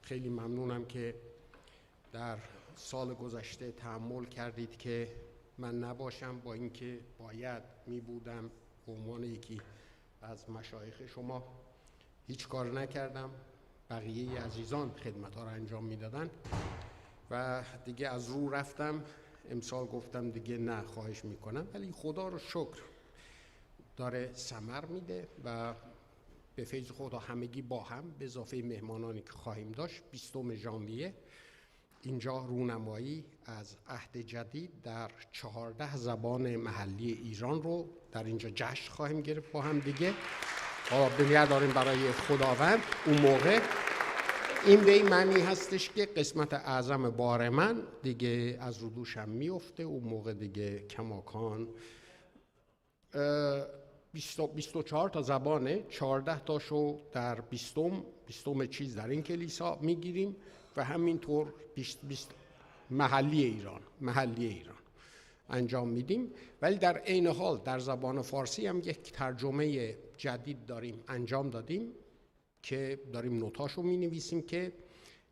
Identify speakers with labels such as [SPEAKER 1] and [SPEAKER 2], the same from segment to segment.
[SPEAKER 1] خیلی ممنونم که در سال گذشته تحمل کردید که من نباشم، با اینکه باید می بودم به عنوان یکی از مشایخ شما. هیچ کار نکردم، بقیه عزیزان خدمت ها رو انجام میدادن و دیگه از رو رفتم. امسال گفتم دیگه نه، خواهش میکنم، ولی خدا رو شکر داره ثمر میده و به فیض خدا همگی با هم به اضافه مهمانانی که خواهیم داشت 20 ژانویه اینجا رونمایی از عهد جدید در 14 زبان محلی ایران رو در اینجا جشن خواهیم گرفت با هم دیگه. بنیاد داریم برای خداوند. اون موقع این به این معنی هستش که قسمت اعظم بار من دیگه از رو دوشم میفته. اون موقع دیگه کماکان 24 تا زبانه، 14 تاشو در 20 چیز در این کلیسا میگیریم و همینطور 20 محلی ایران انجام میدیم. ولی در عین حال در زبان فارسی هم یک ترجمه جدید داریم انجام دادیم که داریم نوتاشو می نویسیم که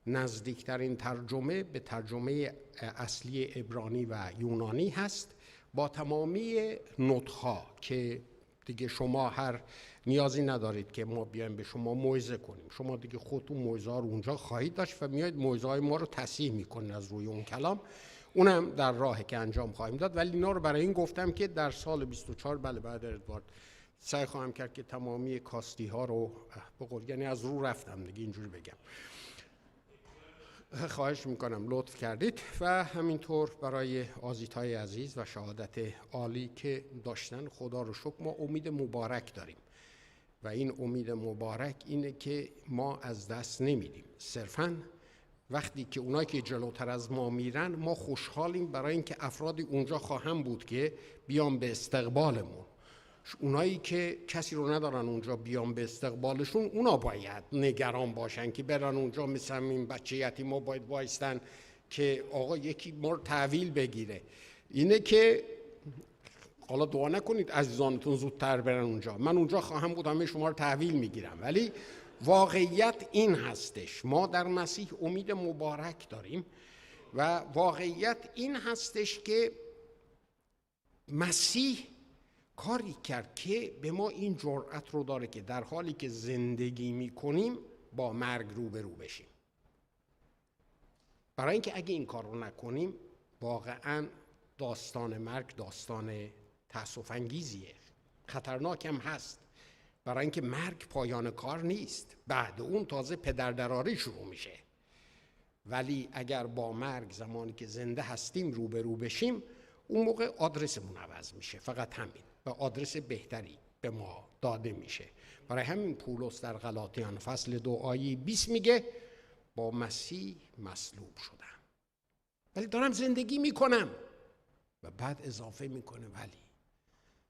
[SPEAKER 1] نزدیکترین ترجمه به ترجمه اصلی عبرانی و یونانی هست، با تمامی نوت‌ها که دیگه شما هر نیازی ندارید که ما بیایم به شما موعظه کنیم. شما دیگه خودتون موعظه‌ها رو اونجا خواهید داشت و میایید موعظه‌های ما رو تصحیح میکنید از روی اون کلام. اونم در راهی که انجام خواهیم داد. ولی اینا رو برای این گفتم که در سال 24 بعد ادوارد سعی خواهم کرد که تمامی کاستی ها رو به قول یعنی از رو رفتم دیگه اینجوری بگم. خواهش میکنم لطف کردید. و همینطور برای آزیتای عزیز و شهادت عالی که داشتن، خدا رو شکر ما امید مبارک داریم و این امید مبارک اینه که ما از دست نمیدیم. صرفاً وقتی که اونایی که جلوتر از ما میرن ما خوشحالیم برای اینکه افرادی اونجا خواهم بود که بیان به استقبالمون. اونایی که کسی رو ندارن اونجا بیان به استقبالشون، اونا باید نگران باشن که برن اونجا مثل این بچه یتیما باید وایستن که آقا یکی ما رو تحویل بگیره. اینه که حالا دعا نکنید عزیزانتون زودتر برن اونجا. من اونجا خواهم بود همه شما رو تحویل میگیرم، ولی واقعیت این هستش ما در مسیح امید مبارک داریم و واقعیت این هستش که مسیح کاری کرد که به ما این جرأت رو داره که در حالی که زندگی میکنیم با مرگ روبرو بشیم. برای اینکه اگه این کار رو نکنیم واقعا داستان مرگ داستان تأسف انگیزیه، خطرناک هم هست. برای اینکه مرگ پایان کار نیست، بعد اون تازه پدردراری شروع میشه. ولی اگر با مرگ زمانی که زنده هستیم روبرو بشیم، اون موقع آدرسمون عوض میشه، فقط همین، و آدرس بهتری به ما داده میشه. برای همین پولس در غلاطیان فصل 2 آیه 20 میگه با مسیح مصلوب شدم ولی دارم زندگی میکنم، و بعد اضافه میکنه ولی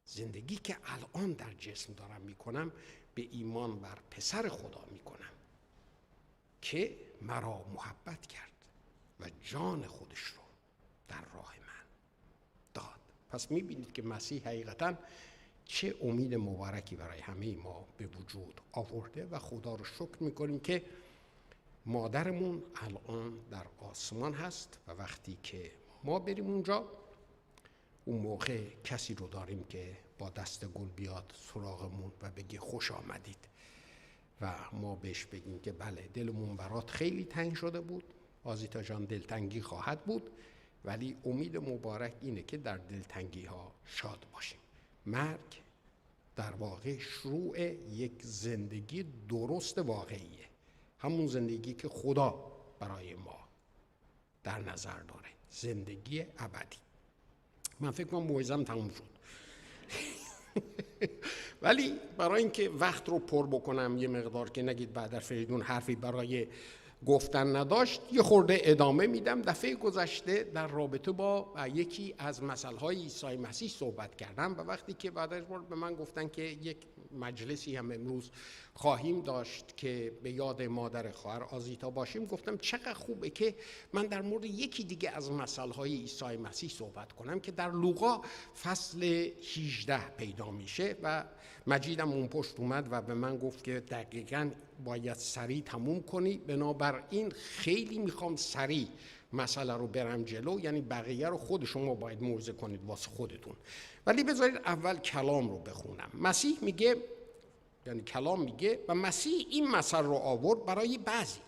[SPEAKER 1] زندگی که الان در جسم دارم میکنم به ایمان بر پسر خدا میکنم که مرا محبت کرد و جان خودش رو در راه من داد. پس میبینید که مسیح حقیقتاً چه امید مبارکی برای همه ما به وجود آورده و خدا رو شکر میکنیم که مادرمون الان در آسمان هست و وقتی که ما بریم اونجا اون موقع کسی رو داریم که با دست گل بیاد سراغمون و بگه خوش آمدید و ما بهش بگیم که بله دلمون برات خیلی تنگ شده بود، آزیتا جان دلتنگی خواهد بود، ولی امید مبارک اینه که در دلتنگی ها شاد باشیم. مرگ در واقع شروع یک زندگی درست واقعیه، همون زندگی که خدا برای ما در نظر داره، زندگی ابدی. من فکر کنم موعظه‌ام تموم شد. ولی برای اینکه وقت رو پر بکنم یه مقدار که نگید بعد فریدون حرفی برای گفتن نداشت، یه خورده ادامه میدم. دفعه گذشته در رابطه با یکی از مسائل عیسی مسیح صحبت کردم و وقتی که بعد از به من گفتن که یک مجلسی هم امروز خواهیم داشت که به یاد مادر خواهر آزیتا باشیم، گفتم چقدر خوبه که من در مورد یکی دیگه از مثلهای عیسی مسیح صحبت کنم که در لوقا فصل 18 پیدا میشه و مجیدم اون پشت اومد و به من گفت که دقیقاً باید سریع تموم کنی، بنابراین خیلی میخوام سریع مسئله رو برم جلو، یعنی بقیه رو خود شما باید موعظه کنید واسه خودتون. ولی بذارید اول کلام رو بخونم. مسیح میگه، یعنی کلام میگه، و مسیح این مثل رو آورد برای بعضی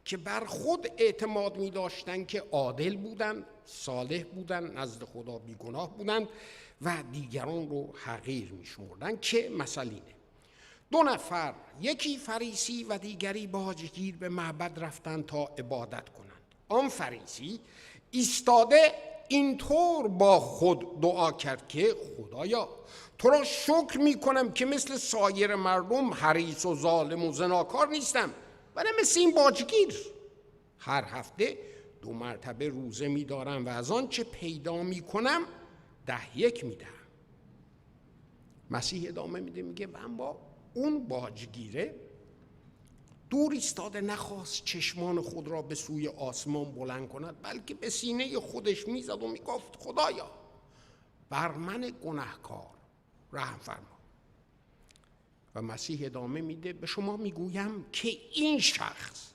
[SPEAKER 1] که بر خود اعتماد می داشتن که عادل بودن، صالح بودن، نزد خدا بیگناه بودن و دیگران رو حقیر می شمردن، که مثل اینه: 2 نفر، یکی فریسی و دیگری باجگیر، به معبد رفتن تا عبادت کنند. آن فریسی ایستاده اینطور با خود دعا کرد که خدایا تو را شکر می کنم که مثل سایر مردم حریص و ظالم و زناکار نیستم، ولی مثل این باجگیر هر هفته 2 مرتبه روزه می دارم و از آن چه پیدا می کنم 10 می دهم. مسیح ادامه میده، میگه اما اون باجگیره دور ایستاده، نخواست چشمان خود را به سوی آسمان بلند کند، بلکه به سینه خودش میزد و میگفت خدایا بر من گناهکار رحم فرما. و مسیح ادامه میده، به شما میگویم که این شخص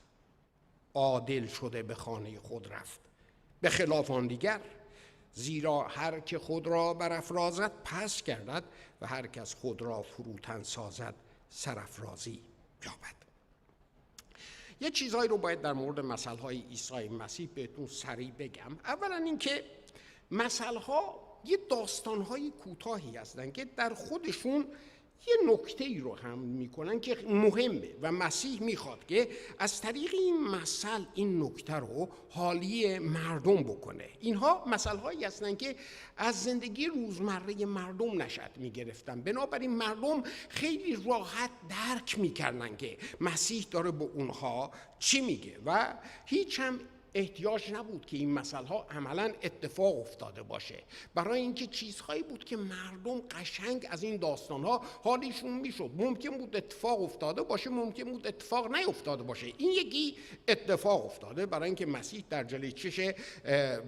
[SPEAKER 1] عادل شده به خانه خود رفت، به خلاف آن دیگر، زیرا هر که خود را برافرازد پس گردد و هر کس خود را فروتن سازد سرافرازی یابد. یه چیزهایی رو باید در مورد مثلهای عیسی مسیح بهتون سریع بگم. اولا اینکه مثلها یه داستانهای کوتاهی هستن که در خودشون یه نکته‌ای رو هم میکنن که مهمه و مسیح میخواد که از طریق این مثل این نکته رو حالی مردم بکنه. اینها مثلهایی هستن که از زندگی روزمره مردم نشأت میگرفتن، بنابراین مردم خیلی راحت درک میکردن که مسیح داره به اونها چی میگه و هیچ هم احتیاج نبود که این مثلها عملاً اتفاق افتاده باشه، برای اینکه چیزهایی بود که مردم قشنگ از این داستانها حالیشون میشد. ممکن بود اتفاق افتاده باشه، ممکن بود اتفاق نیفتاده باشه. این یکی اتفاق افتاده برای اینکه مسیح در جلوی چش به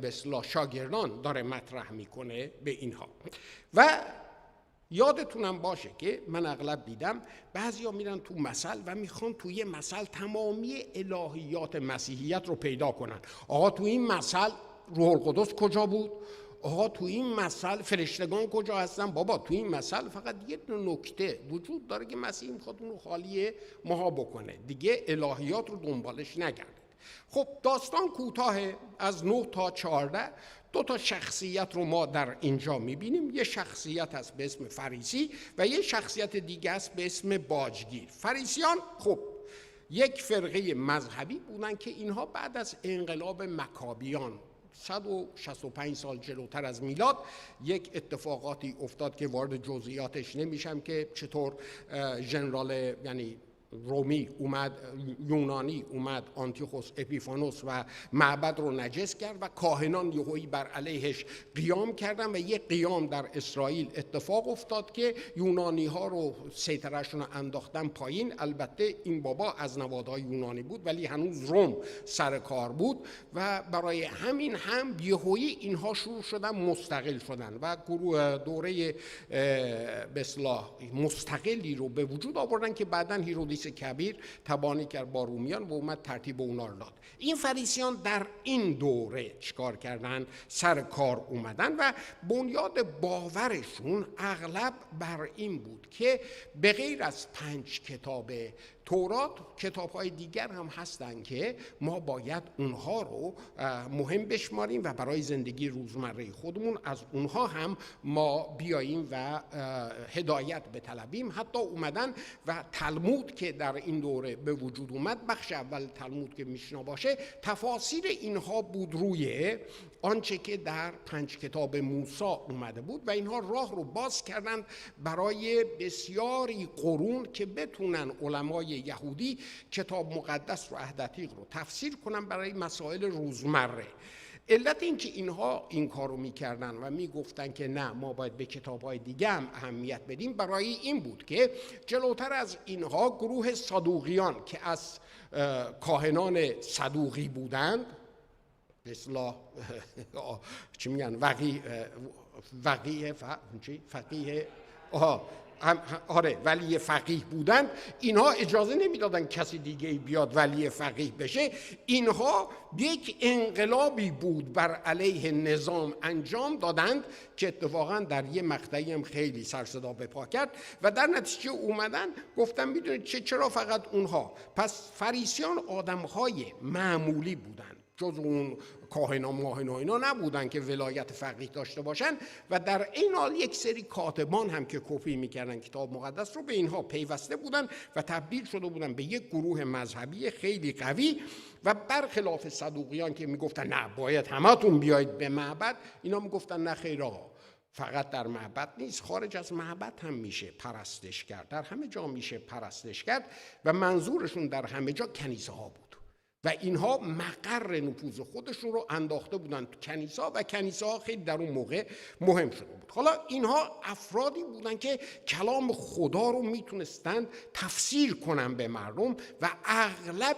[SPEAKER 1] اصطلاح شاگردان داره مطرح میکنه به اینها. و یادتونم باشه که من اغلب دیدم بعضیا میرن تو مثل و میخوان توی مثل تمامی الهیات مسیحیت رو پیدا کنن. آقا تو این مثل روح القدس کجا بود؟ آقا تو این مثل فرشتگان کجا هستن؟ بابا تو این مثل فقط یه نکته وجود داره که مسیح میخواد اون رو خالی ماها بکنه، دیگه الهیات رو دنبالش نگردید. خب داستان کوتاهه، از 9 تا 14. 2 تا شخصیت رو ما در اینجا میبینیم. یه شخصیت هست به اسم فریسی و یه شخصیت دیگه است به اسم باجگیر. فریسیان خب یک فرقه مذهبی بودن که اینها بعد از انقلاب مکابیان 165 سال جلوتر از میلاد یک اتفاقاتی افتاد که وارد جزئیاتش نمیشم که چطور ژنرال یعنی رومی اومد، یونانی اومد، آنتیوخوس اپیفانوس و معبد رو نجس کرد و کاهنان یهویی بر علیهش قیام کردن و یک قیام در اسرائیل اتفاق افتاد که یونانی ها رو سیطرهشون رو انداختن پایین. البته این بابا از نوادهای یونانی بود ولی هنوز روم سر کار بود و برای همین هم یهویی اینها شروع شدن مستقل شدن و دوره به اصطلاح مستقلی رو به وجود آوردن که بعداً هیرودیس کبیر تبانی کرد با رومیان و اومد ترتیب اونا رو داد. این فریسیان در این دوره چیکار کردن؟ سر کار اومدن و بنیاد باورشون اغلب بر این بود که به غیر از 5 کتاب تورات کتاب‌های دیگر هم هستن که ما باید اونها رو مهم بشماریم و برای زندگی روزمره خودمون از اونها هم ما بیاییم و هدایت بطلبیم. حتی اومدن و تلمود که در این دوره به وجود اومد، بخش اول تلمود که میشنا باشه، تفاسیر اینها بود روی آنچه که در 5 کتاب موسی اومده بود و اینها راه رو باز کردن برای بسیاری قرون که بتونن علمای یهودی کتاب مقدس رو عهد عتیق رو تفسیر کنن برای مسائل روزمره. علت این که اینها این کارو میکردن و میگفتن که نه ما باید به کتاب‌های دیگه هم اهمیت بدیم، برای این بود که جلوتر از اینها گروه صدوقیان که از کاهنان صدوقی بودند، به اصطلاح چی میگن ولی فقیه بودن، اینها اجازه نمیدادن کسی دیگه بیاد ولی فقیه بشه. اینها یک انقلابی بود بر علیه نظام انجام دادند که اتفاقا در یه مقطعی هم خیلی سر صدا به پا کرد و در نتیجه اومدن گفتن میدونید چرا فقط اونها؟ پس فریسیان آدمهای معمولی بودند، جز اون کاهنا ماهنا اینا نبودن که ولایت فقیه داشته باشن و در این حال یک سری کاتبان هم که کپی میکردن کتاب مقدس رو به اینها پیوسته بودن و تبدیل شده بودن به یک گروه مذهبی خیلی قوی و برخلاف صدوقیان که میگفتن نه باید همتون بیایید به معبد، اینا میگفتن نه خیر آقا، فقط در معبد نیست، خارج از معبد هم میشه پرستش کرد، در همه جا میشه پرستش کرد و منظورشون در همه جا کنیسه ها بود و اینها مقر نفوذ خودشون رو انداخته بودن تو کنیسه و کنیسه ها خیلی در اون موقع مهم شده بود. حالا اینها افرادی بودن که کلام خدا رو میتونستند تفسیر کنن به مردم و اغلب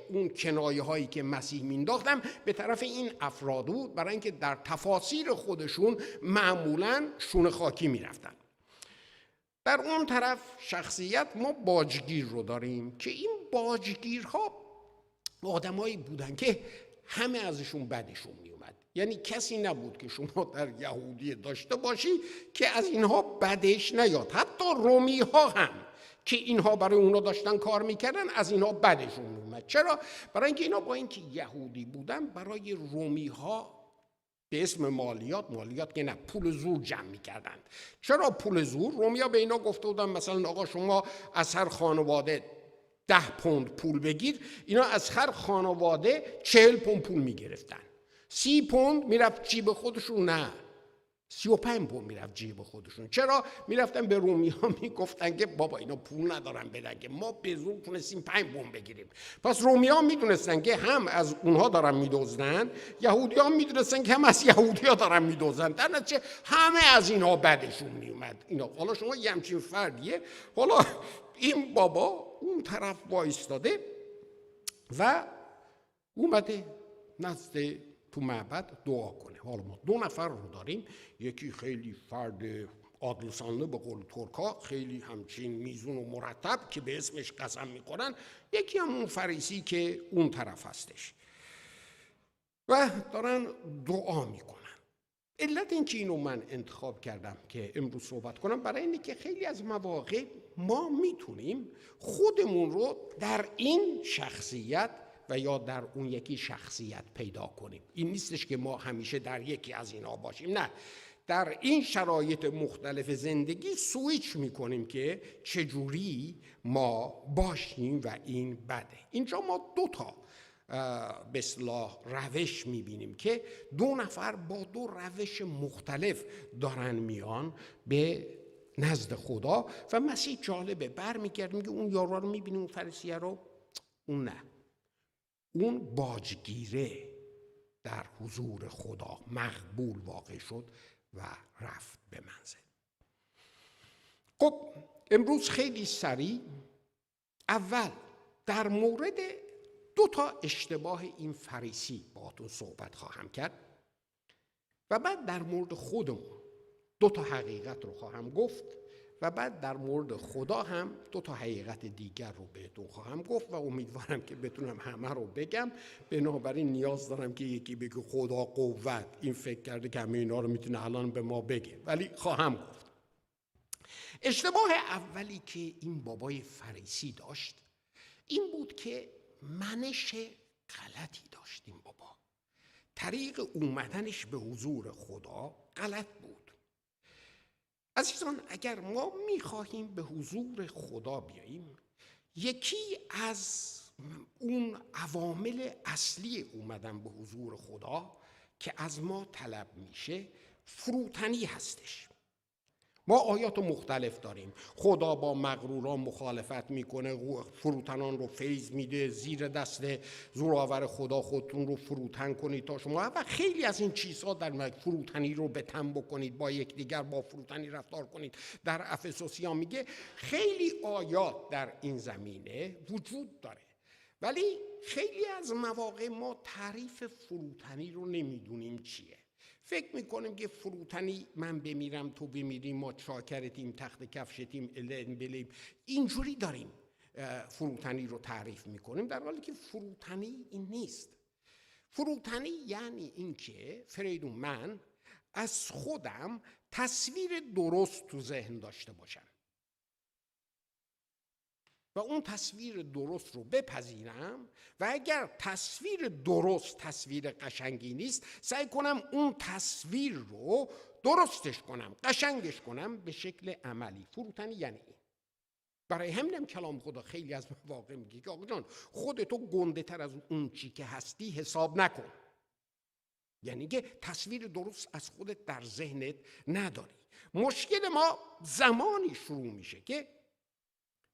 [SPEAKER 1] اون کنایه هایی که مسیح مینداختن به طرف این افراد بود، برای اینکه در تفاسیر خودشون معمولاً شونه خاکی میرفتن. در اون طرف شخصیت ما باجگیر رو داریم که این باجگیرها آدمایی بودن که همه ازشون بدشون میومد، یعنی کسی نبود که شما در یهودی داشته باشی که از اینها بدش نیاد. حتی رومی ها هم که اینها برای اونا داشتن کار میکردن از اینها بدشون میومد. چرا؟ برای اینکه اینا با اینکه یهودی بودن برای رومی ها به اسم مالیات که نه، پول زور جمع میکردن. چرا پول زور؟ رومیا به اینا گفته بودن مثلا آقا شما از هر خانواده 10 پوند پول بگیر، اینا از هر خانواده 40 پوند پول میگرفتن. 30 پوند میرفت جیب خودشون، نه 35 پوند میرفت جیب خودشون. چرا؟ میرفتن به رومی ها میگفتن که بابا اینا پول ندارن بدن که ما به زور تونستیم 5 پوند بگیریم. پس رومی ها میدونستن که هم از اونها دارن میدزدن، یهودی ها میدونستن که هم از یهودی ها دارن میدزدن، در نتیجه همه از اینها بدشون میومد. اینا حالا شما یه همچین فردیه، حالا این بابا اون طرف وایستاده و اومده نزد تو معبد دعا کنه. حالا ما 2 نفر رو داریم، یکی خیلی فرد عادلسانه به قول ترکا، خیلی همچین میزون و مرتب که به اسمش قسم میکنن، یکی هم اون فریسی که اون طرف هستش و دارن دعا میکنن. علت این که اینو من انتخاب کردم که امروز صحبت کنم برای اینه که خیلی از مواقع ما میتونیم خودمون رو در این شخصیت و یا در اون یکی شخصیت پیدا کنیم. این نیستش که ما همیشه در یکی از اینا باشیم، نه، در این شرایط مختلف زندگی سویچ میکنیم که چجوری ما باشیم و این بده. اینجا ما 2 تا به اصطلاح روش میبینیم که 2 نفر با 2 روش مختلف دارن میان به نزد خدا و مسیح جالبه برمیگرد میگه اون یارو رو میبینی، اون فریسیه رو، اون نه، اون باجگیره در حضور خدا مقبول واقع شد و رفت به منزل. خب امروز خیلی سریع اول در مورد 2 تا اشتباه این فریسی باهاتون صحبت خواهم کرد و بعد در مورد خودمون 2 تا حقیقت رو خواهم گفت و بعد در مورد خدا هم 2 تا حقیقت دیگر رو بهتون خواهم گفت و امیدوارم که بتونم همه رو بگم. بنابراین نیاز دارم که یکی بگه خدا قوت، این فکر کرده که همه اینا رو میتونه الان به ما بگه، ولی خواهم گفت. اشتباه اولی که این بابای فریسی داشت این بود که منش غلطی داشت. این بابا طریق اومدنش به حضور خدا غلط بود. عزیزان اگر ما میخواهیم به حضور خدا بیاییم، یکی از اون عوامل اصلی اومدن به حضور خدا که از ما طلب میشه فروتنی هستش. ما آیات مختلف داریم. خدا با مغروران مخالفت میکنه، فروتنان رو فیض میده، زیر دست زورآور خدا خودتون رو فروتن کنید تا شما، و خیلی از این چیزها در فروتنی رو به تن بکنید، با یکدیگر با فروتنی رفتار کنید. در افسوسیان میگه خیلی آیات در این زمینه وجود داره، ولی خیلی از مواقع ما تعریف فروتنی رو نمیدونیم چیه. فکر میکنیم که فروتنی من بمیرم تو بمیری، ما چاکرتیم، تخت کفشتیم، الین بلیم، اینجوری داریم فروتنی رو تعریف میکنیم، در حالی که فروتنی این نیست. فروتنی یعنی این که فریدون من از خودم تصویر درست تو ذهن داشته باشم و اون تصویر درست رو بپذیرم، و اگر تصویر درست تصویر قشنگی نیست، سعی کنم اون تصویر رو درستش کنم، قشنگش کنم به شکل عملی. فروتنی یعنی این. برای همینم کلام خدا خیلی از مواقع میگه که آقا جان خودتو گنده تر از اون چی که هستی حساب نکن. یعنی که تصویر درست از خودت در ذهنت نداری. مشکل ما زمانی شروع میشه که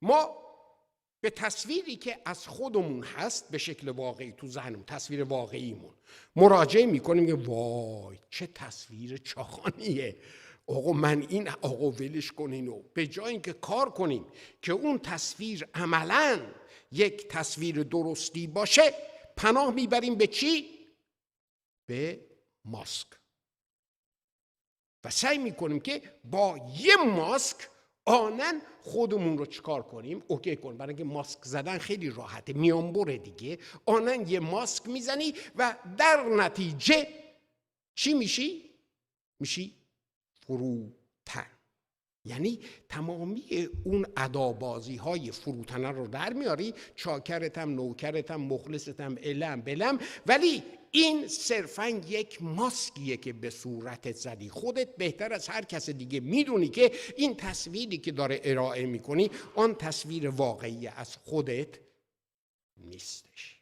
[SPEAKER 1] ما به تصویری که از خودمون هست به شکل واقعی تو ذهنمون، تصویر واقعیمون، مراجعه میکنیم که وای چه تصویر چاخانیه، آقا من این، آقا ولش کن اینو. به جای اینکه کار کنیم که اون تصویر عملاً یک تصویر درستی باشه، پناه میبریم به چی؟ به ماسک. و سعی میکنیم که با یه ماسک آنن خودمون رو چیکار کنیم؟ اوکی کن. برای اینکه ماسک زدن خیلی راحته، میانبره دیگه. آنن یه ماسک میزنی و در نتیجه چی میشی؟ میشی فروتن. یعنی تمامی اون ادابازی های فروتنه رو در میاری، چاکرتم، نوکرتم، مخلصتم، الم بلم، ولی این صرفاً یک ماسکیه که به صورتت زدی. خودت بهتر از هر کس دیگه میدونی که این تصویری که داره ارائه میکنی آن تصویر واقعی از خودت نیستش.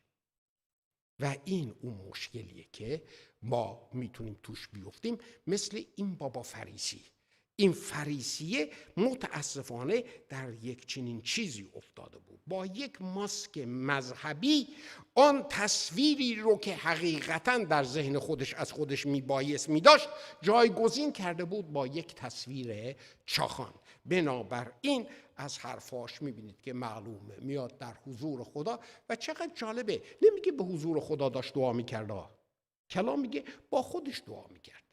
[SPEAKER 1] و این اون مشکلیه که ما میتونیم توش بیفتیم، مثل این بابا فریسی. این فریسیه متاسفانه در یک چنین چیزی افتاده بود، با یک ماسک مذهبی آن تصویری رو که حقیقتاً در ذهن خودش از خودش میبایست میداشت جایگزین کرده بود با یک تصویر چاخان. بنابراین از حرفاش میبینید که معلومه میاد در حضور خدا و چقدر جالبه، نمیگه به حضور خدا داشت دعا میکرد، کلام میگه با خودش دعا میکرد.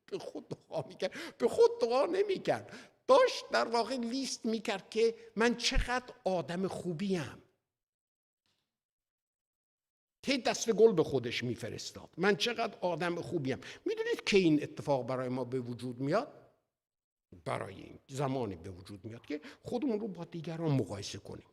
[SPEAKER 1] به خود دعا میکرد، به خود دعا نمیکرد، داشت در واقع لیست میکرد که من چقدر آدم خوبیم. که دست گل به خودش میفرستاد، من چقدر آدم خوبیم. میدونید که این اتفاق برای ما به وجود میاد؟ برای این زمانی به وجود میاد که خودمون رو با دیگران مقایسه کنیم.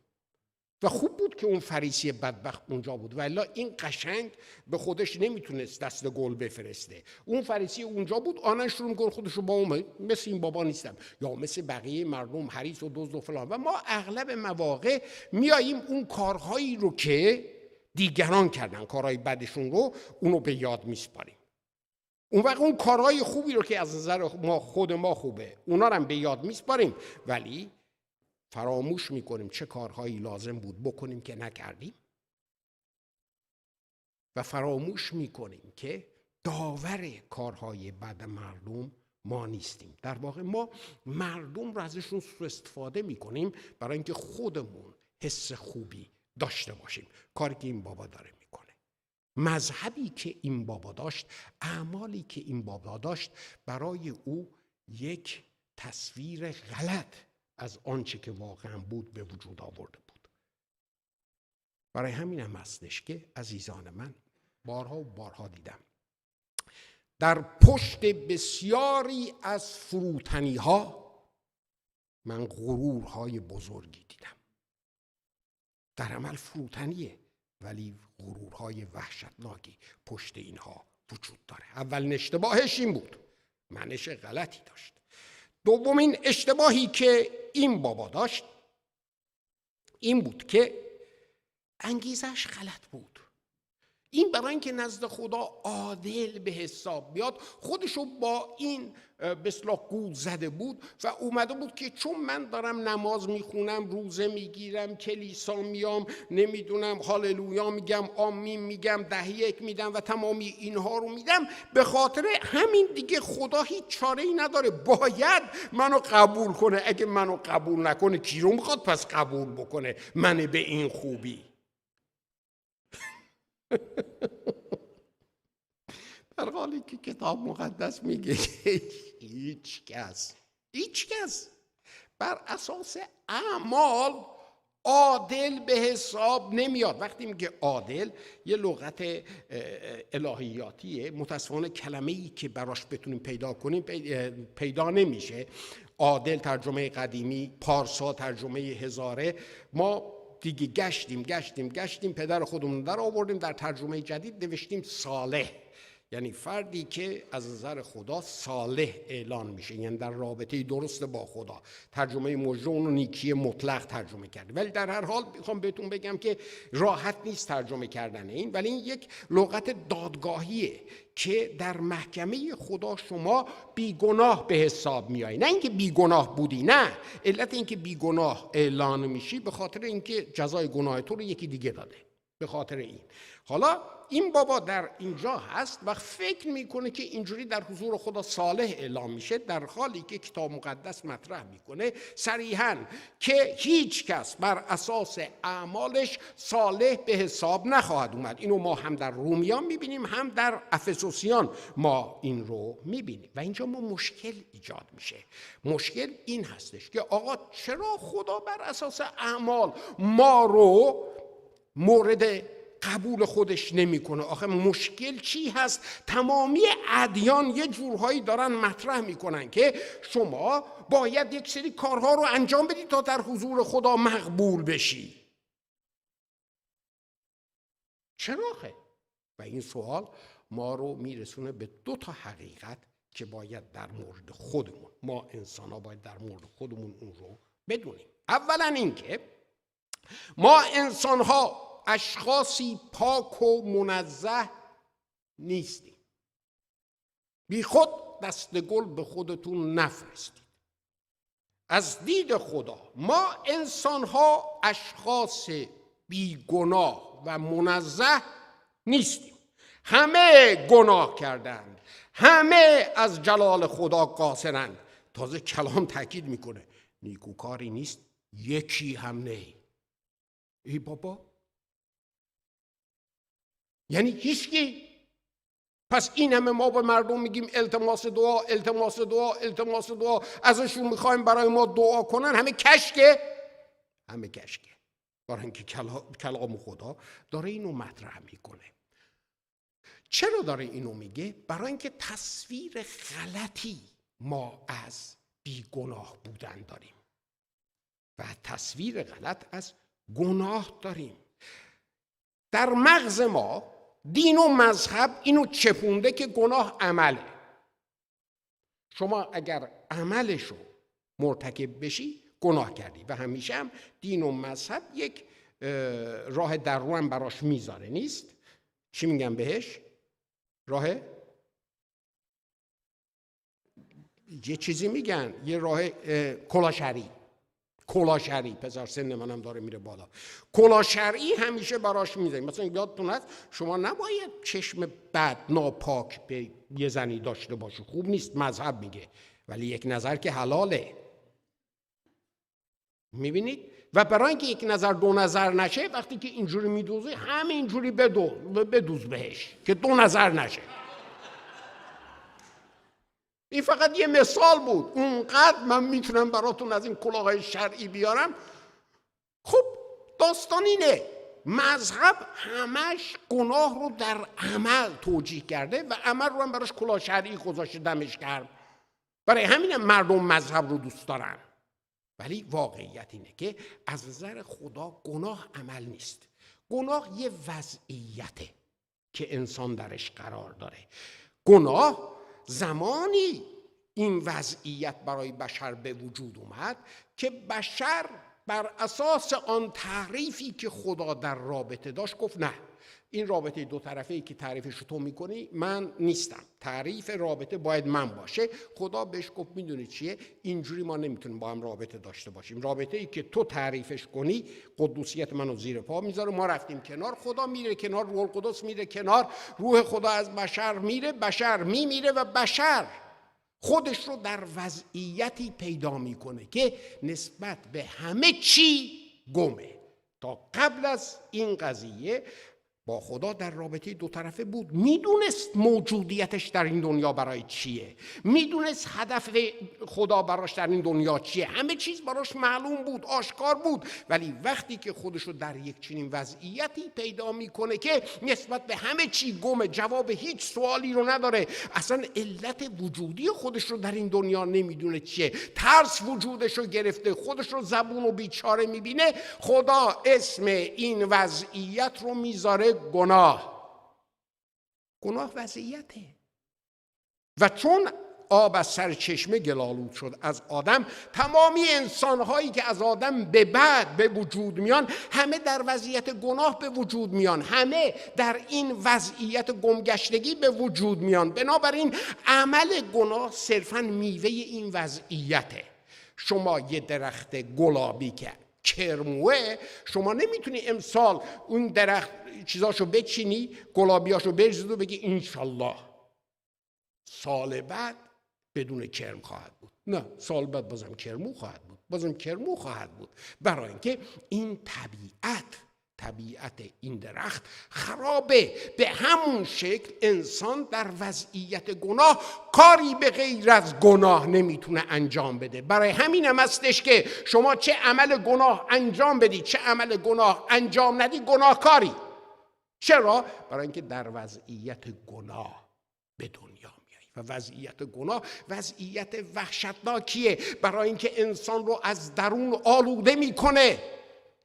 [SPEAKER 1] و خوب بود که اون فریسی بدبخت اونجا بود، ولی این قشنگ به خودش نمیتونست دست گل بفرسته. اون فریسی اونجا بود، آنن شروع میکنه خودش رو با اون، مثل این بابا نیستم یا مثل بقیه مردم حریص و دزد و فلان. و ما اغلب مواقع میاییم اون کارهایی رو که دیگران کردن، کارهای بدشون رو، اونو به یاد میسپاریم. اون وقت اون کارهای خوبی رو که از نظر ما خود ما خوبه اونا رو هم به یاد میسپاریم، ولی فراموش میکنیم چه کارهایی لازم بود بکنیم که نکردیم، و فراموش میکنیم که داور کارهای بد مردم ما نیستیم. در واقع ما مردم رو ازشون سوء استفاده میکنیم برای اینکه خودمون حس خوبی داشته باشیم. کاری که این بابا داره میکنه، مذهبی که این بابا داشت، اعمالی که این بابا داشت، برای او یک تصویر غلط از آنچه که واقعا بود به وجود آورده بود. برای همین هم هستش که عزیزان من بارها و بارها دیدم در پشت بسیاری از فروتنی ها من غرورهای بزرگی دیدم. در عمل فروتنیه ولی غرورهای وحشتناکی پشت اینها وجود داره. اولین اشتباهش این بود، منش غلطی داشت. دومین اشتباهی که این بابا داشت این بود که انگیزش غلط بود. این برای اینکه نزد خدا عادل به حساب بیاد خودشو با این به اصطلاح گول زده بود و اومده بود که چون من دارم نماز میخونم، روزه میگیرم، کلیسا میام، نمیدونم هاللویا میگم، آمین میگم، 10 میدم و تمامی اینها رو میدم، به خاطر همین دیگه خدا هیچ چاره‌ای نداره، باید منو قبول کنه. اگه منو قبول نکنه کی رو میخواد پس قبول بکنه من به این خوبی؟ در حالی که کتاب مقدس میگه که هیچ کس بر اساس اعمال عادل به حساب نمیاد. وقتی میگه عادل یه لغت الهیاتیه، متاسفانه کلمه‌ای که براش بتونیم پیدا کنیم پیدا نمیشه. عادل ترجمه قدیمی، پارسا ترجمه هزاره. ما دیگه گشتیم پدر خودمون در آوردیم، در ترجمه جدید نوشتیم صالح، یعنی فردی که از نظر خدا صالح اعلان میشه، یعنی در رابطه درست با خدا. ترجمه مژده اون رو نیکی مطلق ترجمه کرده. ولی در هر حال میخوام بهتون بگم که راحت نیست ترجمه کردن این، ولی این یک لغت دادگاهیه که در محکمه خدا شما بیگناه به حساب میایی. نه اینکه بیگناه بودی، نه، علت اینکه بیگناه اعلان میشی به خاطر اینکه جزای گناه تو رو یکی دیگه داده. به خاطر این حالا این بابا در اینجا هست و فکر میکنه که اینجوری در حضور خدا صالح اعلام میشه، در حالی که کتاب مقدس مطرح میکنه صریحاً که هیچ کس بر اساس اعمالش صالح به حساب نخواهد اومد. اینو ما هم در رومیان میبینیم، هم در افسوسیان ما این رو میبینیم. و اینجا ما مشکل ایجاد میشه. مشکل این هستش که آقا چرا خدا بر اساس اعمال ما رو مورد قبول خودش نمیکنه؟ آخه مشکل چی هست؟ تمامی ادیان یه جورهایی دارن مطرح میکنن که شما باید یک سری کارها رو انجام بدی تا در حضور خدا مقبول بشی. چرا آخه؟ و این سوال ما رو میرسونه به 2 حقیقت که باید در مورد خودمون، ما انسان ها باید در مورد خودمون اون رو بدونیم. اولا اینکه ما انسان ها اشخاصی پاک و منزه نیستیم. بی خود دست گل به خودتون نفرستید. از دید خدا ما انسان ها اشخاص بی گناه و منزه نیستیم. همه گناه کردند، همه از جلال خدا قاصرند. تازه کلام تاکید میکنه نیکوکاری نیست یکی هم نه. ای بابا، یعنی هیچکی؟ پس این همه ما به مردم میگیم التماس دعا، التماس دعا، التماس دعا، ازشون میخوایم برای ما دعا کنن، همه کشکه؟ همه کشکه. برای اینکه کلام خدا داره اینو مطرح میکنه. چرا داره اینو میگه؟ برای اینکه تصویر غلطی ما از بیگناه بودن داریم و تصویر غلط از گناه داریم. در مغز ما دین و مذهب اینو چپونده که گناه عمله. شما اگر عملشو مرتکب بشی گناه کردی و همیشه هم دین و مذهب یک راه در رو هم براش میذاره، نیست؟ چی میگم بهش؟ راه یه چیزی میگن، یه راه کلاشری. پسر سن منم داره میره بالا. کلاشری همیشه براش میذاریم. مثلا یادتون هست شما نباید چشم بد ناپاک به یه زنی داشته باشی، خوب نیست، مذهب میگه، ولی یک نظر که حلاله. میبینید؟ و برای اینکه یک نظر 2 نظر نشه، وقتی که اینجوری میدوزی همه اینجوری بدوز بهش که 2 نظر نشه. این فقط یه مثال بود. اونقدر من میتونم براتون از این کلاههای شرعی بیارم. خب داستان اینه، مذهب همش گناه رو در عمل توجیه کرده و عمل رو هم براش کلاه شرعی گذاشته دمش کرد. برای همین مردم مذهب رو دوست دارن. ولی واقعیت اینه که از نظر خدا گناه عمل نیست. گناه یه وضعیته که انسان درش قرار داره. گناه زمانی این وضعیت برای بشر به وجود اومد که بشر بر اساس آن تعریفی که خدا در رابطه داشت گفت نه، این رابطه دو طرفه‌ای که تعریفش تو میکنی من نیستم، تعریف رابطه باید من باشه. خدا بهش گفت میدونی چیه، اینجوری ما نمیتونیم با هم رابطه داشته باشیم. رابطه‌ای که تو تعریفش کنی قدوسیت منو زیر پا میذاره. ما رفتیم کنار، خدا میره کنار، روح القدس میره کنار، روح خدا از بشر میره، بشر میمیره و بشر خودش رو در وضعیتی پیدا میکنه که نسبت به همه چی گمه. تا قبل از این قضیه با خدا در رابطه دو طرفه بود، میدونست موجودیتش در این دنیا برای چیه، میدونست هدف خدا براش در این دنیا چیه، همه چیز براش معلوم بود، آشکار بود. ولی وقتی که خودش رو در یک چنین وضعیتی پیدا میکنه که نسبت به همه چی گمه، جواب هیچ سوالی رو نداره، اصلا علت وجودی خودش رو در این دنیا نمیدونه چیه، ترس وجودش رو گرفته، خودش رو زبون و بیچاره میبینه، خدا اسم این وضعیت رو میذاره گناه. گناه وضعیته. و چون آب از سر چشمه گلالود شد از آدم، تمامی انسانهایی که از آدم به بعد به وجود میان همه در وضعیت گناه به وجود میان، همه در این وضعیت گمگشتگی به وجود میان. بنابراین عمل گناه صرفاً میوه این وضعیته. شما یه درخت گلابی که کرموه، شما نمیتونی امسال اون درخت چیزاشو بچینی، گلابیاشو بریزی و بگی انشالله سال بعد بدون کرم خواهد بود. نه، سال بعد بازم کرمو خواهد بود، بازم کرمو خواهد بود. برای اینکه این طبیعت این درخت خرابه. به همون شکل انسان در وضعیت گناه کاری به غیر از گناه نمیتونه انجام بده. برای همین هم هستش که شما چه عمل گناه انجام بدی، چه عمل گناه انجام ندی، گناهکاری. چرا؟ برای اینکه در وضعیت گناه به دنیا میایی و وضعیت گناه وضعیت وحشتناکیه، برای اینکه انسان رو از درون آلوده میکنه.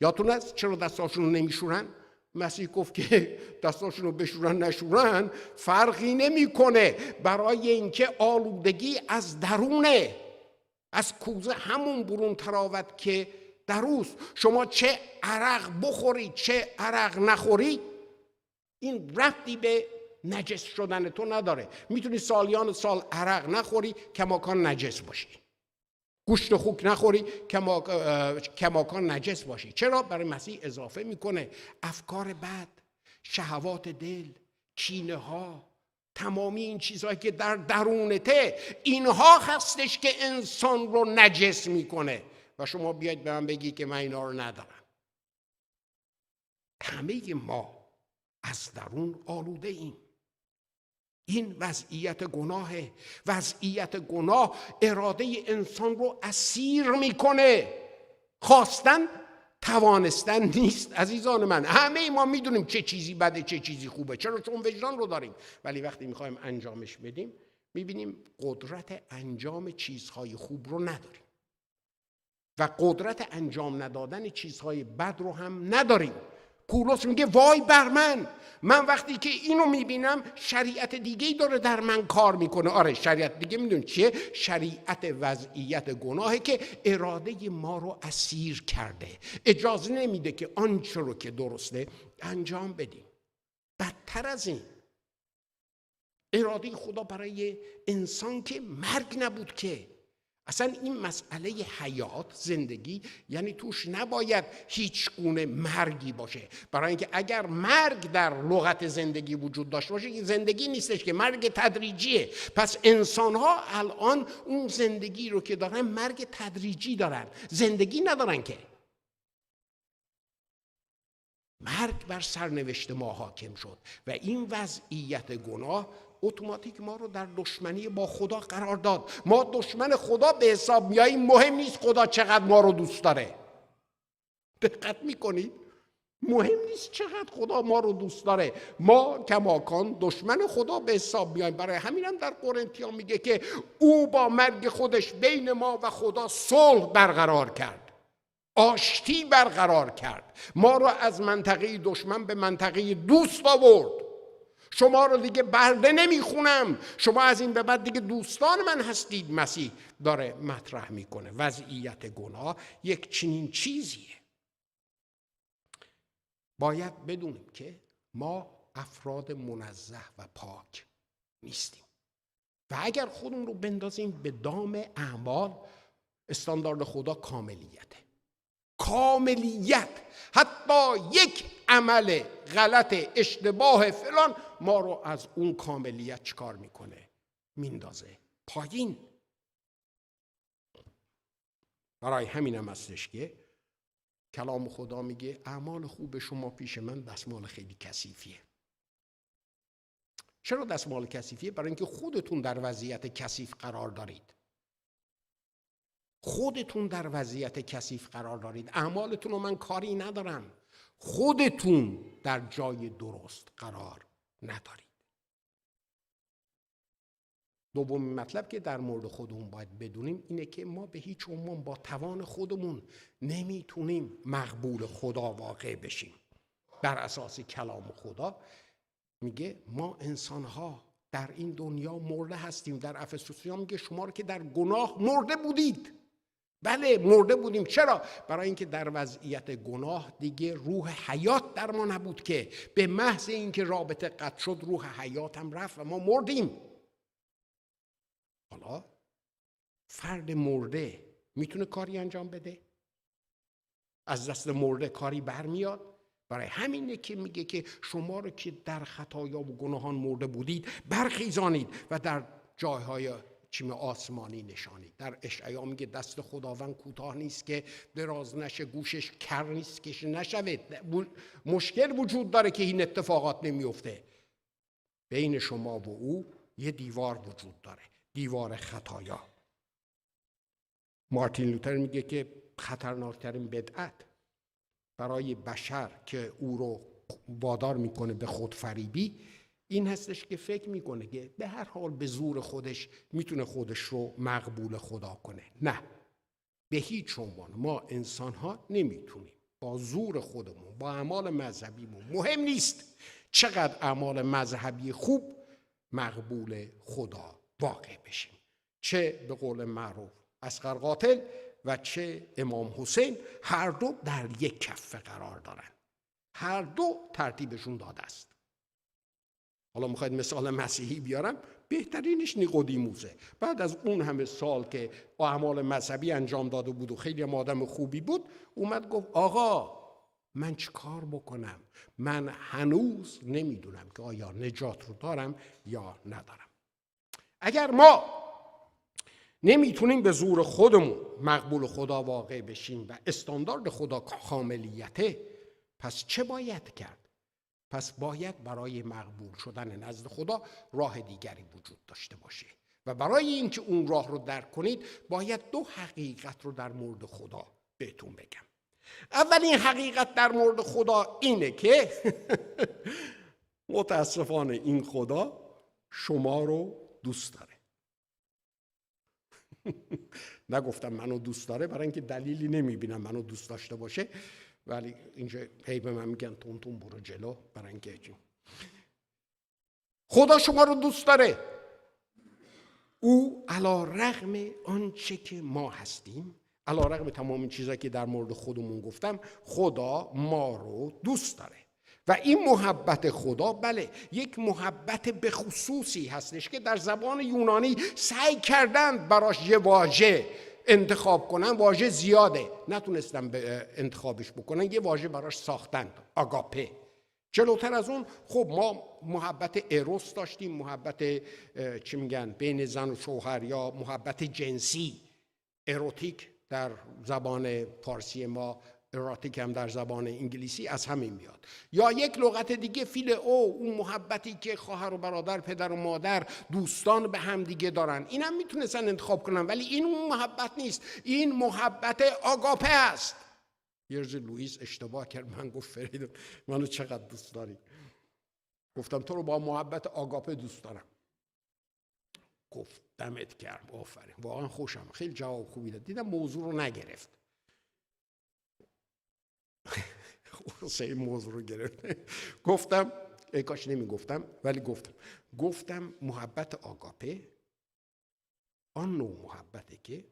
[SPEAKER 1] یادتون است چرا دستاشون رو نمیشورن؟ مسیح گفت که دستاشون رو بشورن نشورن فرقی نمیکنه، برای اینکه آلودگی از درونه، از کوزه همون برون تراوت که دروست. شما چه عرق بخوری چه عرق نخوری، این ربطی به نجس شدن تو نداره. میتونی سالیان سال عرق نخوری کماکان نجس باشی، گوشت خوک نخوری کماکان نجس باشی. چرا؟ برای مسیح اضافه میکنه افکار بد، شهوات دل، کینه ها، تمامی این چیزهایی که در درونته، اینها هستش که انسان رو نجس میکنه. و شما بیاید به من بگی که من اینا رو ندارم. همه ما از درون آلوده ایم. این وضعیت گناهه. وضعیت گناه اراده انسان رو اسیر میکنه. خواستن توانستن نیست عزیزان من. همه ما میدونیم چه چیزی بده چه چیزی خوبه. چرا؟ چون وجدان رو داریم. ولی وقتی میخوایم انجامش بدیم میبینیم قدرت انجام چیزهای خوب رو نداریم و قدرت انجام ندادن چیزهای بد رو هم نداریم. پولس میگه وای بر من وقتی که اینو میبینم شریعت دیگه‌ای داره در من کار میکنه. آره، شریعت دیگه میدون چیه؟ شریعت وضعیت گناهه که اراده ما رو اسیر کرده، اجازه نمیده که آنچه رو که درسته انجام بدیم. بدتر از این، اراده خدا برای انسان که مرگ نبود که. اصلا این مسئله حیات، زندگی، یعنی توش نباید هیچ گونه مرگی باشه. برای اینکه اگر مرگ در لغت زندگی وجود داشته باشه که زندگی نیستش، که مرگ تدریجیه. پس انسان ها الان اون زندگی رو که دارن مرگ تدریجی دارن، زندگی ندارن که. مرگ بر سرنوشت ما حاکم شد و این وضعیت گناه اتوماتیک ما رو در دشمنی با خدا قرار داد. ما دشمن خدا به حساب میاییم. مهم نیست خدا چقدر ما رو دوست داره. دقت میکنید؟ مهم نیست چقدر خدا ما رو دوست داره. ما کماکان دشمن خدا به حساب میاییم. برای همینم در قرنتیان میگه که او با مرگ خودش بین ما و خدا صلح برقرار کرد، آشتی برقرار کرد، ما رو از منطقه دشمن به منطقه دوست آورد. شما رو دیگه برده نمیخونم، شما از این به بعد دیگه دوستان من هستید. مسیح داره مطرح میکنه وضعیت گناه یک چنین چیزیه. باید بدونیم که ما افراد منزه و پاک نیستیم و اگر خودمون رو بندازیم به دام اعمال، استاندارد خدا کاملیته. کاملیت، حتی یک عمل غلط، اشتباه فلان ما رو از اون کاملیت چیکار میکنه؟ میندازه پایین. برای همینم هستش که کلام خدا میگه اعمال خوب شما پیش من دستمال خیلی کثیفیه. چرا دستمال کثیفیه؟ برای اینکه خودتون در وضعیت کثیف قرار دارید. خودتون در وضعیت کثیف قرار دارید. اعمالتون رو من کاری ندارم. خودتون در جای درست قرار ندارید. دومین مطلب که در مورد خودمون باید بدونیم اینه که ما به هیچ عنوان با توان خودمون نمیتونیم مقبول خدا واقع بشیم. بر اساس کلام خدا میگه ما انسان‌ها در این دنیا مرده هستیم. در افسوسیان میگه شما رو که در گناه مرده بودید. بله مرده بودیم. چرا؟ برای اینکه در وضعیت گناه دیگه روح حیات در ما نبود، که به محض اینکه رابطه قطع شد روح حیات هم رفت و ما مردیم. حالا فرد مرده میتونه کاری انجام بده؟ از دست مرده کاری برمیاد؟ برای همینه که میگه که شما رو که در خطایا و گناهان مرده بودید برخیزانید و در جایهای آسمانی نشانید. در اشعیا میگه دست خداوند کوتاه نیست که دراز نشه، گوشش کر نیست که نشود. مشکل وجود داره که این اتفاقات نمیفته. بین شما و او یه دیوار وجود داره، دیوار خطایا. مارتین لوتر میگه که خطرناکترین بدعت برای بشر که او رو وادار میکنه به خودفریبی این هستش که فکر میکنه که به هر حال به زور خودش میتونه خودش رو مقبول خدا کنه. نه، به هیچ عنوان ما انسان ها نمیتونیم با زور خودمون، با اعمال مذهبیمون، مهم نیست چقدر اعمال مذهبی خوب، مقبول خدا واقع بشیم. چه به قول معروف اصغر قاتل و چه امام حسین هر دو در یک کفه قرار دارن. هر دو ترتیبشون داده است. حالا میخواید مثال مسیحی بیارم، بهترینش نیقودیموسه. بعد از اون همه سال که اعمال مذهبی انجام داده بود و خیلی آدم خوبی بود، اومد گفت آقا من چه کار بکنم؟ من هنوز نمیدونم که آیا نجات رو دارم یا ندارم. اگر ما نمیتونیم به زور خودمون مقبول خدا واقع بشیم و استاندارد خدا کاملیته، پس چه باید کرد؟ پس باید برای مقبول شدن نزد خدا راه دیگری وجود داشته باشه و برای اینکه اون راه رو درک کنید باید دو حقیقت رو در مورد خدا بهتون بگم. اولین حقیقت در مورد خدا اینه که متاسفانه این خدا شما رو دوست داره. نگفتم منو دوست داره برای اینکه دلیلی نمیبینم منو دوست داشته باشه، ولی اینجا هی به من میگن تون تون برو جلو، برای اینکه خدا شما رو دوست داره. او علی رغم آنچه که ما هستیم، علی رغم تمام این چیزایی که در مورد خودمون گفتم، خدا ما رو دوست داره و این محبت خدا بله یک محبت به خصوصی هستش که در زبان یونانی سعی کردند براش یه واژه انتخاب کنن. واژه زیاده، نتونستن انتخابش بکنن، یه واژه براش ساختند، آگاپه. جلوتر از اون خب ما محبت اروس داشتیم، محبت چی میگن بین زن و شوهر، یا محبت جنسی، اروتیک در زبان فارسی ما، اروتیک هم در زبان انگلیسی از همین میاد. یا یک لغت دیگه فیل او، اون محبتی که خواهر و برادر، پدر و مادر، دوستان به هم دیگه دارن. این هم میتونستن انتخاب کنن، ولی این اون محبت نیست، این محبت آگاپه است. یرز لوئیس اشتباه کرد، من گفت فرید منو چقدر دوست داری؟ گفتم تو رو با محبت آگاپه دوست دارم. گفت دمت گرم، آفرین، واقعا خوشم، خیلی جواب خوبی داد. دیدم موضوع رو نگرفت. سه موضوع رو گرفت. گفتم ای کاش نمیگفتم ولی گفتم محبت آگاپه آن نوع محبته که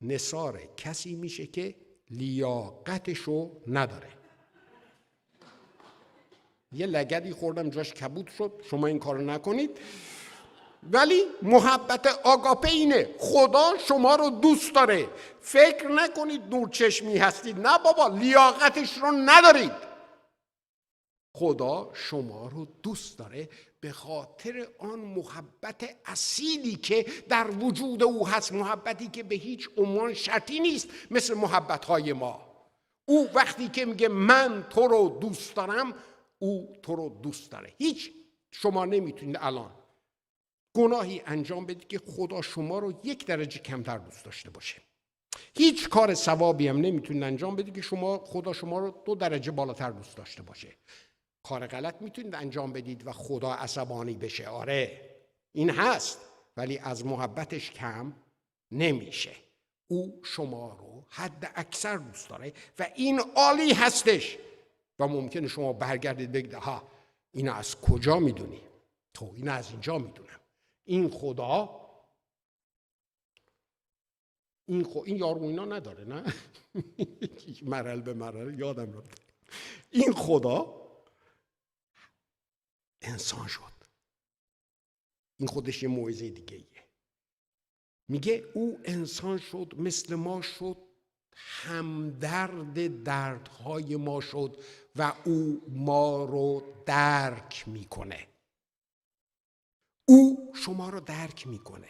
[SPEAKER 1] نثار کسی میشه که لیاقتشو نداره. یه لگدی خوردم جاش کبود شد، شما این کارو نکنید. ولی محبت آگاپه اینه، خدا شما رو دوست داره. فکر نکنید نورچشمی هستید، نه بابا، لیاقتش رو ندارید. خدا شما رو دوست داره به خاطر آن محبت اصیلی که در وجود او هست، محبتی که به هیچ عنوان شرطی نیست مثل محبت‌های ما. او وقتی که میگه من تو رو دوست دارم، او تو رو دوست داره. شما نمیتونید الان گناهی انجام بدید که خدا شما رو 1 درجه کمتر دوست داشته باشه. هیچ کار ثوابی هم نمیتونید انجام بدید که خدا شما رو 2 درجه بالاتر دوست داشته باشه. کار غلط میتونید انجام بدید و خدا عصبانی بشه، آره این هست، ولی از محبتش کم نمیشه. او شما رو حد اکثر دوست داره و این عالی هستش. و ممکنه شما برگردید بگید ها اینو از کجا میدونی؟ تو اینو از اینجا میدونم. این خدا این یارو اینا نداره، نه؟ مرحله به مرحله یادم رفت. این خدا انسان شد. این خودش یه موعظه دیگه ایه. میگه او انسان شد، مثل ما شد، همدرد دردهای ما شد و او ما رو درک میکنه. او شما رو درک میکنه.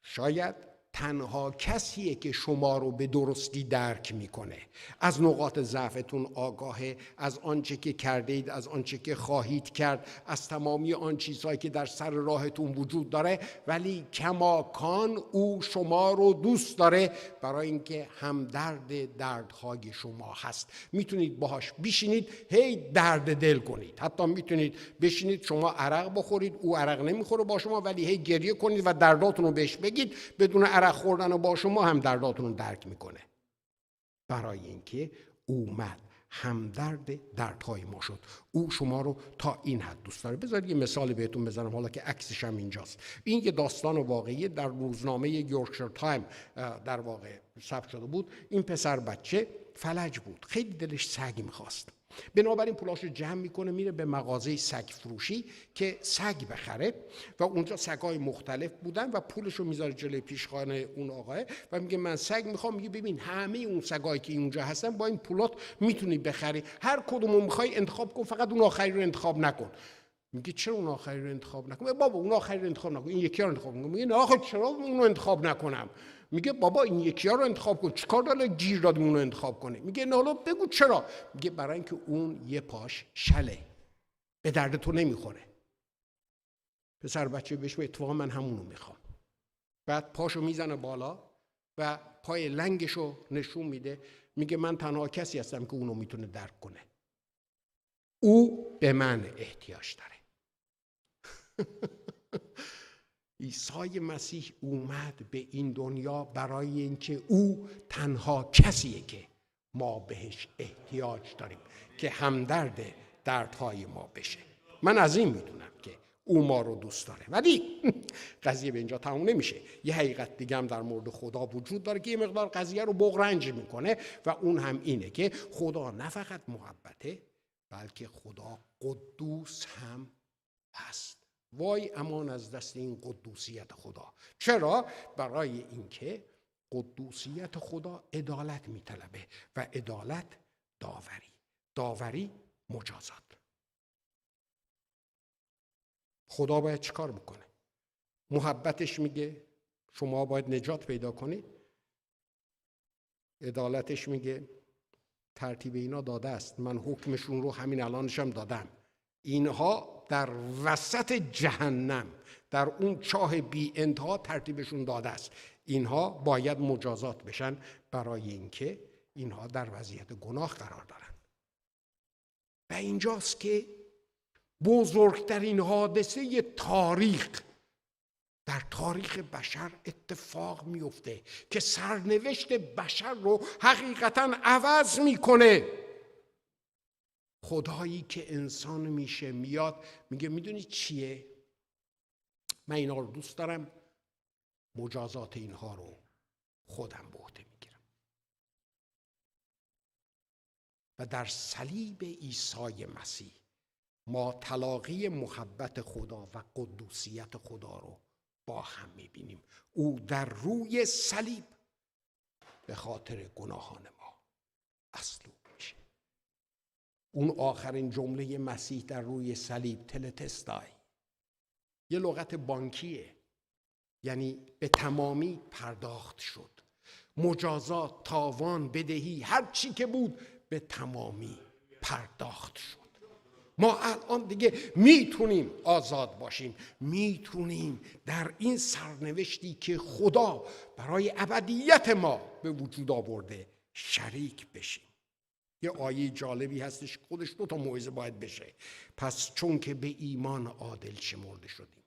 [SPEAKER 1] شاید تنها کسیه که شما رو به درستی درک میکنه. از نقاط ضعفتون آگاهه، از آنچه که کردید، از آنچه که خواهید کرد، از تمامی آن چیزهایی که در سر راهتون وجود داره، ولی کماکان او شما رو دوست داره برای اینکه همدرد دردهای شما هست. میتونید باهاش بشینید هی درد دل کنید، حتی میتونید بشینید شما عرق بخورید، او عرق نمیخوره با شما، ولی هی گریه کنید و درداتون رو بهش بگید. بدون عرق خوردن و با شما هم درداتون رو درک میکنه. برای اینکه اومد همدرد دردهای ما شد. او شما رو تا این حد دوست داره. بذارید یه مثال بهتون بزنم، حالا که عکسش هم اینجاست. این یه داستان واقعی در روزنامه یورکشایر تایم در واقع ثبت شده بود. این پسر بچه فلج بود، خیلی دلش سگ میخواست. بنابراین پولاشو جمع میکنه، میره به مغازه سگ فروشی که سگ بخره و اونجا سگای مختلف بودن و پولشو میذاره جلوی پیشخانه اون آقاه و میگه من سگ میخوام. میگه ببین همه اون سگایی که اونجا هستن با این پولات میتونی بخری، هر کدومو میخوای انتخاب کن، فقط اون آخری رو انتخاب نکن. میگه چرا اون آخری رو انتخاب نکنم؟ بابا اون آخری رو انتخاب نکن، این یکی رو انتخاب کن. میگه نه آخه چرا اون رو انتخاب نکنم؟ میگه بابا این یکی ها رو انتخاب کن، چیکار داره گیر دادی اون رو انتخاب کنی؟ میگه نه حالا بگو چرا؟ میگه برای اینکه اون یه پاش شله، به درد تو نمیخوره. پسر بچه بهش میگه اتفاقا من همونو میخوام. بعد پاشو میزنه بالا و پای لنگشو نشون میده، میگه من تنها کسی هستم که اونو میتونه درک کنه. او به من احتیاج داره. عیسی مسیح اومد به این دنیا برای اینکه او تنها کسیه که ما بهش احتیاج داریم که همدرد دردهای ما بشه. من از این میدونم که او ما رو دوست داره، ولی قضیه به اینجا تموم نمیشه. یه حقیقت دیگه هم در مورد خدا وجود داره که یه مقدار قضیه رو بغرنج میکنه و اون هم اینه که خدا نه فقط محبته بلکه خدا قدوس هم هست. وای امان از دست این قدوسیت خدا. چرا؟ برای اینکه قدوسیت خدا عدالت میطلبه و عدالت داوری مجازات. خدا باید چیکار بکنه؟ محبتش میگه شما باید نجات پیدا کنید، عدالتش میگه ترتیب اینا داده است، من حکمشون رو همین الانشم دادم، اینها در وسط جهنم در اون چاه بی انتها ترتیبشون داده است، اینها باید مجازات بشن برای اینکه اینها در وضعیت گناه قرار دارن. و اینجاست که بزرگترین حادثه تاریخ در تاریخ بشر اتفاق میفته که سرنوشت بشر رو حقیقتاً عوض میکنه. خدایی که انسان میشه میاد میگه میدونی چیه؟ من اینا رو دوست دارم، مجازات اینها رو خودم به عهده میگیرم. و در صلیب عیسی مسیح ما تلاقی محبت خدا و قدوسیت خدا رو با هم میبینیم. او در روی صلیب به خاطر گناهان ما مصلوب میشه. اون آخرین جمله مسیح در روی صلیب تلتستای یه لغت بانکیه، یعنی به تمامی پرداخت شد. مجازات، تاوان، بدهی، هر چی که بود به تمامی پرداخت شد. ما الان دیگه میتونیم آزاد باشیم، میتونیم در این سرنوشتی که خدا برای ابدیت ما به وجود آورده شریک بشیم. یه آیه جالبی هستش، خودش 2 موعظه باید بشه. پس چون که به ایمان عادل شمرده شدیم،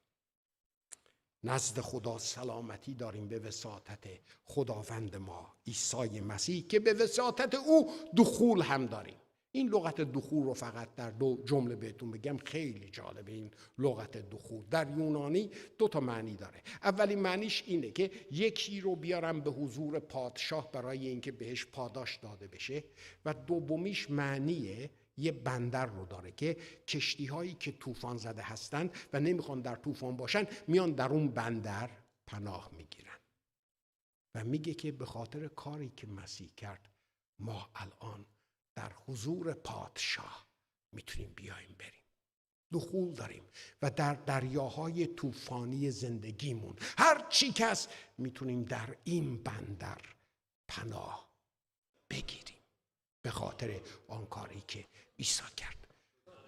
[SPEAKER 1] نزد خدا سلامتی داریم به وساطت خداوند ما عیسی مسیح، که به وساطت او دخول هم داریم. این لغت دخول رو فقط در 2 جمله بهتون بگم، خیلی جالبه. این لغت دخول در یونانی 2 معنی داره. اولین معنیش اینه که یکی رو بیارم به حضور پادشاه برای اینکه بهش پاداش داده بشه، و دومیش معنیه یه بندر رو داره که کشتی هایی که طوفان زده هستن و نمیخوان در طوفان باشن میان در اون بندر پناه میگیرن. و میگه که به خاطر کاری که مسیح کرد ما الان در حضور پادشاه میتونیم بیایم بریم، دخول داریم و در دریاهای طوفانی زندگیمون هر چی که هست میتونیم در این بندر پناه بگیریم به خاطر آن کاری که عیسی کرد.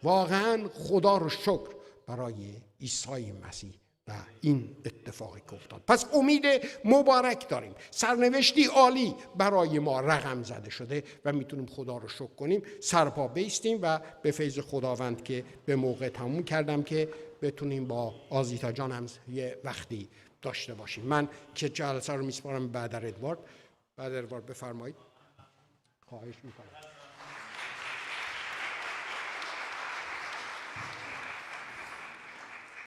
[SPEAKER 1] واقعا خدا رو شکر برای عیسی مسیح و این اتفاقی که افتاد. پس امید مبارک داریم، سرنوشتی عالی برای ما رقم زده شده و میتونیم خدا رو شکر کنیم. سرپا بیستیم و به فیض خداوند که به موقع تموم کردم که بتونیم با آزیتا جان هم یه وقتی داشته باشیم. من که جلسه رو میسپارم بعد ادوارد بفرمایید. خواهش میکنم.